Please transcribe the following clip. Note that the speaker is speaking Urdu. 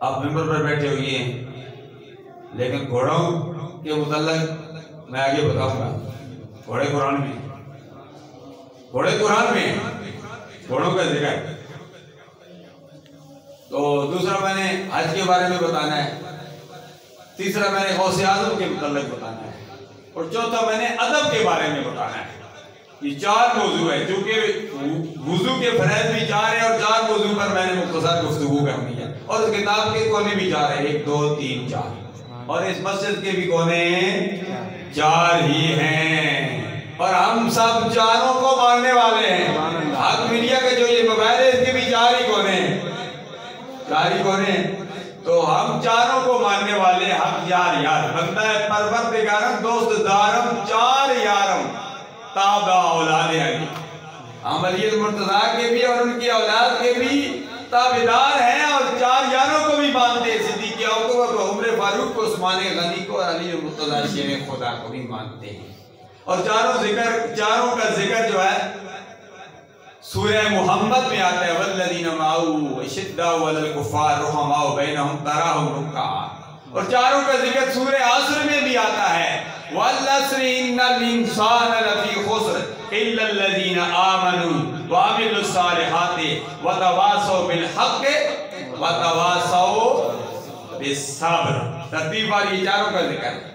آپ ممبر پر بیٹھے ہوئے ہیں، لیکن گھوڑوں کے متعلق میں آگے بتاؤں گا۔ گھوڑے قرآن میں، گھوڑوں کا ذکر ہے۔ تو دوسرا میں نے حج کے بارے میں بتانا ہے، تیسرا میں نے غوث اعظم کے متعلق بتانا ہے، اور چوتھا میں نے ادب کے بارے میں بتانا ہے۔ یہ 4 موضوع ہے، چونکہ وضو کے فرائض بھی 4 ہیں، اور 4 موضوع پر میں نے مختصر گفتگو کرنی ہے، اور اس کتاب کے کونے بھی 4 ہیں، 1 2 3 4، اور اس مسجد کے بھی کونے 4 ہی ہیں، اور ہم سب 4 کو ماننے والے ہیں۔ حق میڈیا کا جو یہ موبائل ہے، اس کے بھی 4 ہی کونے ہیں، 4 ہی کونے ہیں، تو ہم 4 کو ماننے والے، حق یار بندہ ہے پروردگارم دوست دارم 4 یارم تابع اولاد علی۔ ہم علی المرتضیٰ کے بھی اور ان کی اولاد کے بھی تابعدار ہیں، اور 4 یاروں کو بھی مانتے ہیں، صدیق اکبر کو، عمر فاروق کو، عثمان غنی کو، اور علی المرتضیٰ شیر خدا کو بھی مانتے ہیں۔ اور 4 کا ذکر جو ہے سورہ محمد میں آتا ہے، والذین معه اشداء علی الکفار رحماء بینہم تراہم رکعا، اور 4 کا ذکر سورہ عصر میں بھی آتا ہے، والعصر ان الانسان لفی خسر الا الذین آمنوا وعملوا الصالحات وتواصوا بالحق وتواصوا بالصبر۔ ترتیب والی 4 کا ذکر ہے۔